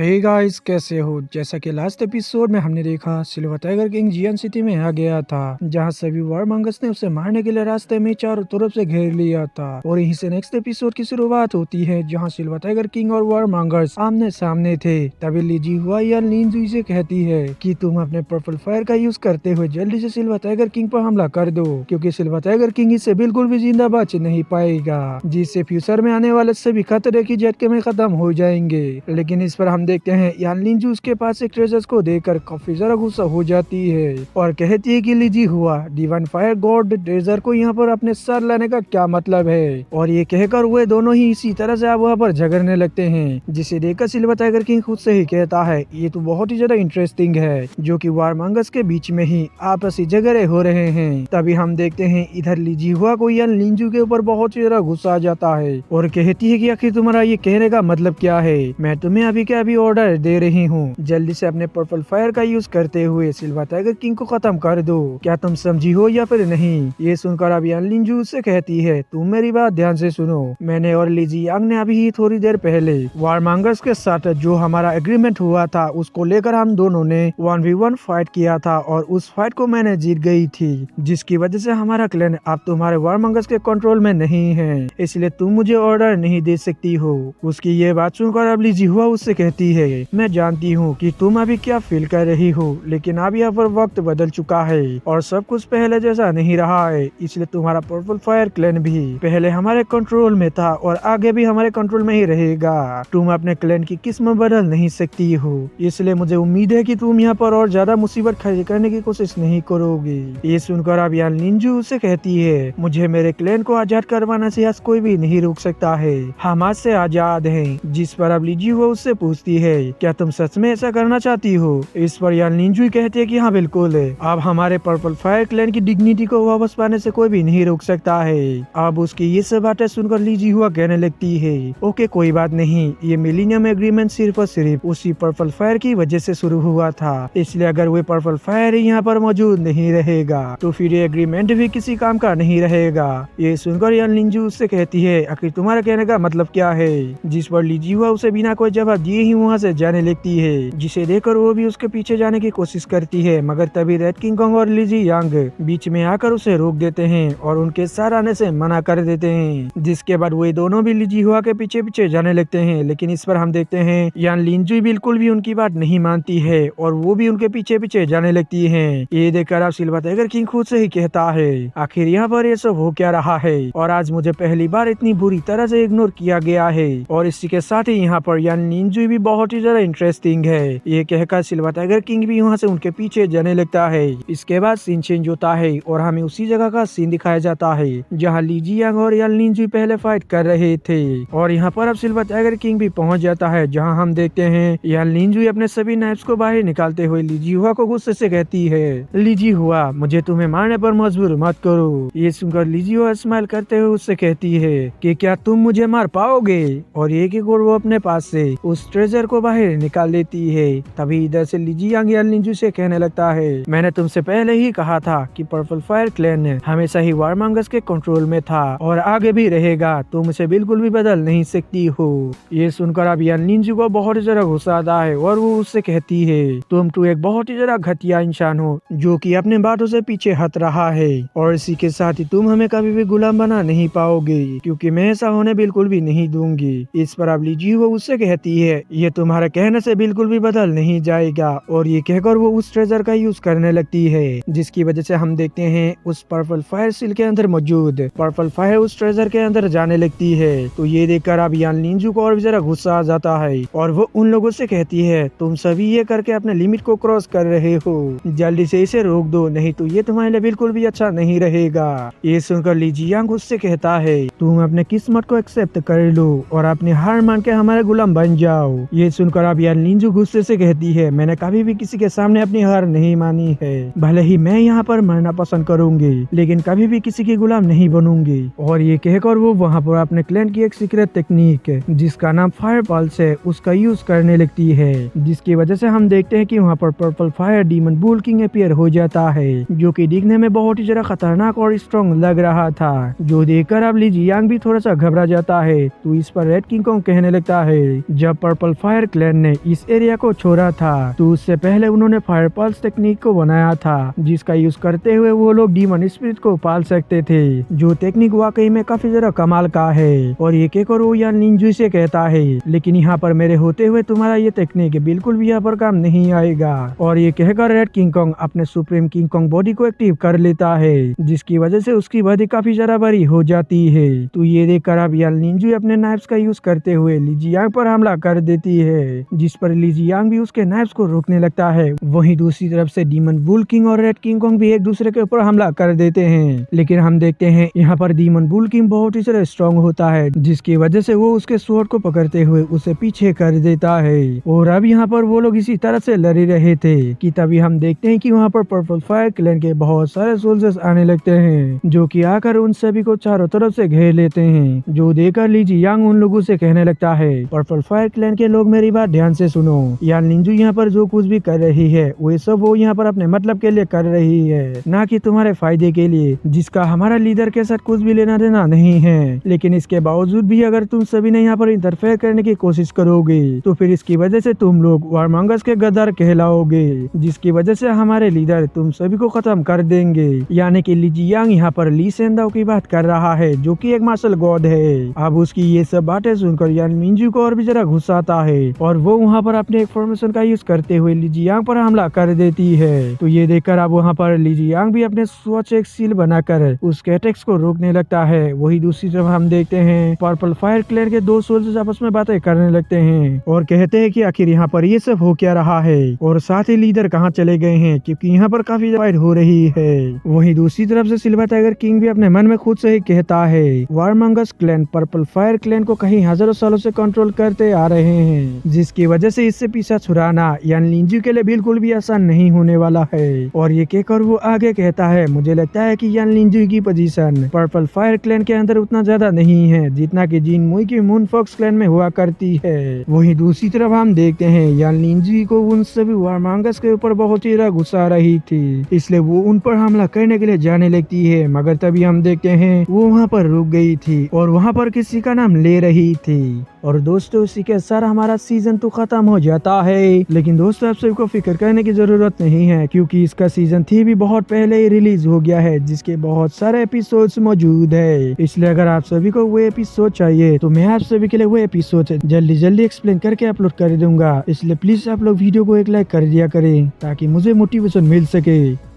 Hey guys, कैसे हो। जैसा कि लास्ट एपिसोड में हमने देखा सिल्वर टाइगर किंग जियन सिटी में आ गया था, जहां सभी वारमंगस ने उसे मारने के लिए रास्ते में चारों तरफ से घेर लिया था। और यहीं से नेक्स्ट एपिसोड की शुरुआत होती है, जहां सिल्वर टाइगर किंग और वारमंगस आमने सामने थे। तभी लीजी हुआ या लिनजुई से कहती है कि तुम अपने पर्पल फायर का यूज करते हुए जल्दी से सिल्वर टाइगर किंग पर हमला कर दो, क्योंकि सिल्वर टाइगर किंग इससे बिल्कुल भी जिंदा बच नहीं पाएगा, जिससे फ्यूचर में आने वाले सभी खतरे की झटके में खत्म हो जाएंगे। लेकिन इस पर हम देखते हैं यान लिंजू उसके पास एक ट्रेजर्स को देखकर काफी ज्यादा गुस्सा हो जाती है और कहती है कि लीजी हुआ डिवाइन फायर गॉड ट्रेजर को यहाँ पर अपने साथ लाने का क्या मतलब है। और ये कहकर वे दोनों ही इसी तरह से वहाँ पर झगड़ने लगते हैं, जिसे देखकर सिल्वर टाइगर किंग खुद से ही कहता है ये तो बहुत ही ज्यादा इंटरेस्टिंग है, जो कि वारमंगस के बीच में ही आपसी झगड़े हो रहे हैं। तभी हम देखते हैं इधर लीजी हुआ को यान लिंजू के ऊपर बहुत ही ज्यादा गुस्सा आ जाता है और कहती है कि आखिर तुम्हारा ये कहने का मतलब क्या है। मैं तुम्हें अभी के अभी ऑर्डर दे रही हूँ, जल्दी से अपने पर्पल फायर का यूज करते हुए सिल्वर टाइगर किंग को खत्म कर दो। क्या तुम समझी हो या फिर नहीं। ये सुनकर अब यान लिंजू उससे कहती है तुम मेरी बात ध्यान से सुनो। मैंने और लीजी यांग ने अभी ही थोड़ी देर पहले वारमंगस के साथ जो हमारा एग्रीमेंट हुआ था उसको लेकर हम दोनों ने 1v1 फाइट किया था और उस फाइट को मैंने जीत गई थी, जिसकी वजह से हमारा क्लैन अब तुम्हारे वारमंगस के कंट्रोल में नहीं है, इसलिए तुम मुझे ऑर्डर नहीं दे सकती हो। उसकी ये बात सुनकर अब लीजी हुआ उससे कहती है मैं जानती हूँ कि तुम अभी क्या फील कर रही हो, लेकिन अब यहाँ पर वक्त बदल चुका है और सब कुछ पहले जैसा नहीं रहा है, इसलिए तुम्हारा पर्पल फायर क्लैन भी पहले हमारे कंट्रोल में था और आगे भी हमारे कंट्रोल में ही रहेगा। तुम अपने क्लैन की किस्मत बदल नहीं सकती हो, इसलिए मुझे उम्मीद है कि तुम यहाँ पर और ज्यादा मुसीबत खड़ी करने की कोशिश नहीं करोगी। ये सुनकर अब यान लिंजू उसे कहती है मुझे मेरे क्लैन को आजाद करवाने से आज कोई भी नहीं रोक सकता है, हम आज से आजाद हैं। जिस पर अब लीजी हुआ उससे पूछती है क्या तुम सच में ऐसा करना चाहती हो। इस पर यान लिंजू कहते हैं कि हाँ बिल्कुल, अब हमारे पर्पल फायर क्लैन की डिग्निटी को वापस पाने से कोई भी नहीं रोक सकता है। अब उसकी ये सब बातें सुनकर लीजी हुआ कहने लगती है ओके कोई बात नहीं, ये मिलीनियम एग्रीमेंट सिर्फ और सिर्फ उसी पर्पल फायर की वजह से शुरू हुआ था, इसलिए अगर वो पर्पल फायर यहाँ पर मौजूद नहीं रहेगा तो फिर ये एग्रीमेंट भी किसी काम का नहीं रहेगा। ये सुनकर यान लिंजू उससे कहती है आखिर तुम्हारा कहने का मतलब क्या है। जिस पर लीजी हुआ उसे बिना कोई जवाब दिए ही वहाँ से जाने लगती है, जिसे देखकर वो भी उसके पीछे जाने की कोशिश करती है, मगर तभी रेड किंग कॉन्ग और लीजी यांग बीच में आकर उसे रोक देते हैं और उनके साथ आने से मना कर देते हैं। जिसके बाद वो दोनों भी लीजी हुआ के पीछे पीछे जाने लगते हैं, लेकिन इस पर हम देखते हैं यान लिंजू बिल्कुल भी उनकी बात नहीं मानती है और वो भी उनके पीछे पीछे जाने लगती है। ये देखकर अब सिल्वर टाइगर किंग खुद से ही कहता है आखिर यहाँ पर ये सब हो क्या रहा है और आज मुझे पहली बार इतनी बुरी तरह से इग्नोर किया गया है। और इसी के साथ ही यहाँ पर यान लिंजू भी बहुत ही ज्यादा इंटरेस्टिंग है। ये कहकर सिल्वर टाइगर किंग भी वहाँ से उनके पीछे जाने लगता है। इसके बाद सीन चेंज होता है और हमें उसी जगह का सीन दिखाया जाता है जहाँ लीजी यांग और यान लिंजू पहले फाइट कर रहे थे। और यहाँ पर अब सिल्वर टाइगर किंग भी पहुँच जाता है, जहाँ हम देखते हैं यान लिंजू अपने सभी नाइफ्स को बाहर निकालते हुए लीजी हुआ को गुस्से से कहती है लीजी हुआ मुझे तुम्हें मारने पर मजबूर मत करो। ये सुनकर लीजी हुआ स्माइल करते हुए उससे कहती है कि क्या तुम मुझे मार पाओगे। और एक एक और वो अपने पास से उस ट्रेजर को बाहर निकाल लेती है। तभी इधर से लीजी यांग यान लिंजू से कहने लगता है मैंने तुमसे पहले ही कहा था कि पर्पल फायर क्लैन हमेशा ही वारमंगस के कंट्रोल में था और आगे भी रहेगा, तुम उसे बिल्कुल भी बदल नहीं सकती हो। ये सुनकर अब यान लिंजू को बहुत ही ज्यादा गुस्सा आता है और वो उससे कहती है तुम तो एक बहुत ही ज्यादा घटिया इंसान हो जो कि अपने बातों से पीछे हट रहा है और इसी के साथ ही तुम हमें कभी भी गुलाम बना नहीं पाओगे, क्योंकि मैं ऐसा होने बिल्कुल भी नहीं दूंगी। इस पर अब लीजी वो उससे कहती है ये तुम्हारे कहने से बिल्कुल भी बदल नहीं जाएगा। और ये कहकर वो उस ट्रेजर का यूज करने लगती है, जिसकी वजह से हम देखते हैं उस पर्पल फायर सील के अंदर मौजूद पर्पल फायर उस ट्रेजर के अंदर जाने लगती है। तो ये देखकर अब यान लिंजू को और भी जरा गुस्सा आ जाता है और वो उन लोगों से कहती है तुम सभी ये करके अपने लिमिट को क्रॉस कर रहे हो, जल्दी से इसे रोक दो, नहीं तो ये तुम्हारे लिए बिल्कुल भी अच्छा नहीं रहेगा। ये सुनकर लीजी यांग उससे कहता है तुम अपने किस्मत को एक्सेप्ट कर लो और अपनी हार मान के हमारे गुलाम बन जाओ। ये सुनकर अब यान लिंजू गुस्से से कहती है मैंने कभी भी किसी के सामने अपनी हार नहीं मानी है, भले ही मैं यहाँ पर मरना पसंद करूंगी लेकिन कभी भी किसी की गुलाम नहीं बनूंगी। और ये कहकर वो वहाँ पर अपने क्लैन की एक सीक्रेट टेक्निक जिसका नाम फायर पल्स है उसका यूज करने लगती है, जिसकी वजह से हम देखते हैं कि वहाँ पर purple fire demon bull king appear हो जाता है, जो कि दिखने में बहुत ही ज्यादा खतरनाक और स्ट्रॉन्ग लग रहा था, जो देखकर अब लीजी यांग भी थोड़ा सा घबरा जाता है। तो इस पर रेड किंग कॉन्ग कहने लगता है जब पर्पल फायर फायर क्लैन ने इस एरिया को छोड़ा था तो उससे पहले उन्होंने फायर पल्स टेक्निक को बनाया था, जिसका यूज करते हुए वो लोग डीमन स्पिरिट को पाल सकते थे, जो टेक्निक वाकई में काफी ज्यादा कमाल का है। और ये केकोरो वो यान निंजू से कहता है, लेकिन यहाँ पर मेरे होते हुए तुम्हारा ये टेक्निक बिल्कुल भी यहाँ पर काम नहीं आएगा। और ये कहकर रेड किंग कॉन्ग अपने सुप्रीम किंग कॉन्ग बॉडी को एक्टिव कर लेता है, जिसकी वजह से उसकी बॉडी काफी ज्यादा बड़ी हो जाती है। तो ये देखकर अब यान निंजू अपने नाइफ्स का यूज करते हुए ली जियांग पर हमला कर देती है, जिस पर ली जियांग भी उसके नाइफ्स को रोकने लगता है। वहीं दूसरी तरफ से डीमन बुल किंग और रेड किंग कॉन्ग भी एक दूसरे के ऊपर हमला कर देते हैं, लेकिन हम देखते हैं यहाँ पर डीमन बुल किंग बहुत ही ज्यादा स्ट्रॉन्ग होता है, जिसकी वजह से वो उसके स्वॉर्ड को पकड़ते हुए उसे पीछे कर देता है। और अब यहाँ पर वो लोग इसी तरह से लड़ रहे थे कि तभी हम देखते हैं कि वहाँ पर पर्पल फायर क्लैन के बहुत सारे सोल्जर्स आने लगते हैं, जो कि आकर उन सभी को चारों तरफ से घेर लेते हैं। जो देखकर ली जियांग उन लोगों से कहने लगता है, पर्पल फायर क्लैन के लोग मेरी बात ध्यान से सुनो, यान निंजू यहाँ पर जो कुछ भी कर रही है वो सब वो यहाँ पर अपने मतलब के लिए कर रही है, ना कि तुम्हारे फायदे के लिए, जिसका हमारा लीडर के साथ कुछ भी लेना देना नहीं है। लेकिन इसके बावजूद भी अगर तुम सभी ने यहाँ पर इंटरफेयर करने की कोशिश करोगे तो फिर इसकी वजह से तुम लोग वारमंगस के गद्दार कहलाओगे, जिसकी वजह से हमारे लीडर तुम सभी को खत्म कर देंगे। यानी कि ली जियांग यहाँ पर ली सेंदाओ की बात कर रहा है, जो कि एक मार्शल गॉड है। अब उसकी ये सब बातें सुनकर यान मिंजू को और भी जरा गुस्सा आता है और वो वहाँ पर अपने फॉर्मेशन का यूज करते हुए ली जियांग पर हमला कर देती है। तो ये देखकर अब वहाँ पर ली जियांग भी अपने स्वच्छ एक सील बनाकर उसके अटैक्स को रोकने लगता है। वही दूसरी तरफ हम देखते हैं पर्पल फायर क्लैन के दो सोल्जर्स आपस में बातें करने लगते हैं और कहते हैं कि आखिर यहाँ पर ये सब हो क्या रहा है और साथ ही लीडर कहाँ चले गए हैं, क्योंकि यहाँ पर काफी फाइट हो रही है। वहीं दूसरी तरफ से सिल्वर टाइगर किंग भी अपने मन में खुद से ही कहता है, वारमंगस क्लैन पर्पल फायर क्लैन को कहीं हजारों सालों से कंट्रोल करते आ रहे हैं, जिसकी वजह से इससे पीछा छुड़ाना यान लिंजू के लिए बिल्कुल भी आसान नहीं होने वाला है। और ये कहकर वो आगे कहता है, मुझे लगता है कि यान लिंजू की पोजीशन पर्पल फायर क्लैन के अंदर उतना ज्यादा नहीं है जितना कि जिन मुई की मून फॉक्स क्लैन में हुआ करती है। वहीं दूसरी तरफ हम देखते हैं यान लिंजू को उन सभी वारमंगस के ऊपर बहुत ही गुस्सा आ रही थी, इसलिए वो उन पर हमला करने के लिए जाने लगती है, मगर तभी हम देखते हैं वो वहाँ पर रुक गई थी और वहाँ पर किसी का नाम ले रही थी। और दोस्तों इसी के साथ हमारा सीजन तो खत्म हो जाता है, लेकिन दोस्तों आप सभी को फिक्र करने की जरूरत नहीं है, क्योंकि इसका सीजन 3 भी बहुत पहले ही रिलीज हो गया है, जिसके बहुत सारे एपिसोड्स मौजूद है। इसलिए अगर आप सभी को वो एपिसोड चाहिए तो मैं आप सभी के लिए वो एपिसोड जल्दी एक्सप्लेन करके अपलोड कर दूंगा। इसलिए प्लीज आप लोग वीडियो को एक लाइक कर दिया करें ताकि मुझे मोटिवेशन मिल सके।